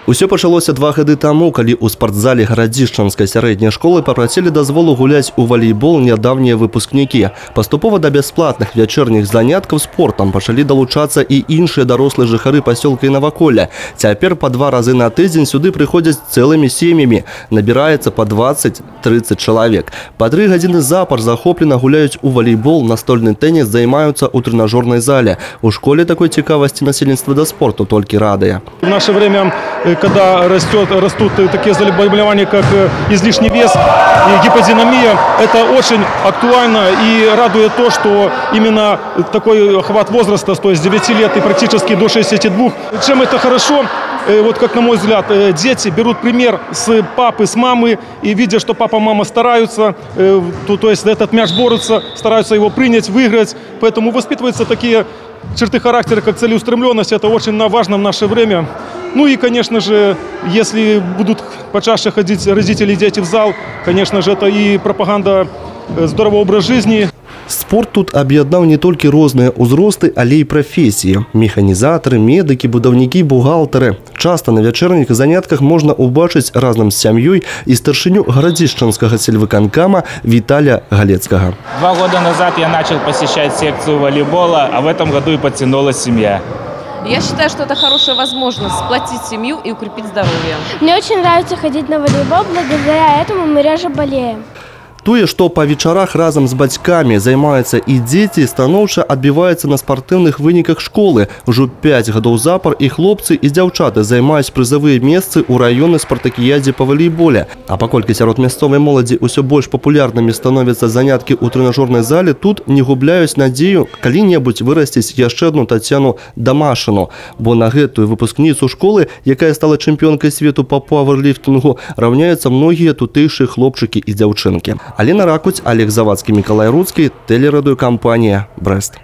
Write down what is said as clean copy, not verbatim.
Усё пачалося 2 гады таму, калі ў спартзале гарадзішчанскай сярэдняй школы папрасілі дазволу гуляць у валейбол нядаўнія выпускнікі. Паступова да бясплатных вячэрніх заняткаў спортам пачалі далучацца і іншыя дарослыя жыхары пасёлка і наваколля. Цяпер па 2 разы на тыдзень сюды прыходзяць цэлымі сем'ямі. Набіраецца па 20-30 чалавек. Па 3 гадзіны запар захоплена гуляюць у валейбол, настольны тэніс, займаюцца ў трэнажорнай зале. У школе такой цікавасці насельніцтва да спорту толькі радыя. В наше время, когда растут такие заболевания, как излишний вес и гиподинамия, это очень актуально и радует то, что именно такой охват возраста, то есть с 9 лет и практически до 62. Чем это хорошо? Вот как на мой взгляд, дети берут пример с папы, с мамы, и видя, что папа и мама стараются, то есть этот мяч борются, стараются его принять, выиграть, поэтому воспитываются такие черты характера, как целеустремленность, это очень важно в наше время. Ну и, конечно же, если будут почаще ходить родители и дети в зал, конечно же, это и пропаганда здорового образа жизни. Спорт тут аб'яднаў не толькі розныя ўзросты, але і прафесіі. Механізатары, медыкі, будаўнікі, бухгалтары. Часта на вячэрніх занятках можна ўбачыць разам з сям'ёй і старшыню гарадзішчанскага сельвыканкама Віталя Галецкага. 2 года назад я начал посещать секцию волейбола, а в этом году и подтянулась семья. Я считаю, что это хорошая возможность сплотить семью и укрепить здоровье. Мне очень нравится ходить на волейбол, благодаря этому мы реже болеем. Тое, што па вечарах разам з бацькамі займаюцца і дзеці, станоўча адбіваецца на спартыўных выніках школы. Ужо 5 гадоў запар і хлопцы, і дзяўчаты займаюць прызавыя месцы ў раённай спартакіядзе па валейболе. А паколькі сярод мясцовай моладзі ўсё больш папулярнымі становяцца заняткі ў трэнажорнай зале, тут не губляюць надзею калі-небудзь вырасціць яшчэ адну Тацяну Дамашыну. Бо на гэтую выпускніцу школы, якая стала чэмпіёнкай свету па пауэрліфтынгу, раўняюцца многія тутэйшыя хлопчыкі і дзяўчынкі. Алена Ракуць, Олег Завадскі, Миколай Руцкий, телерадиокомпания «Брест».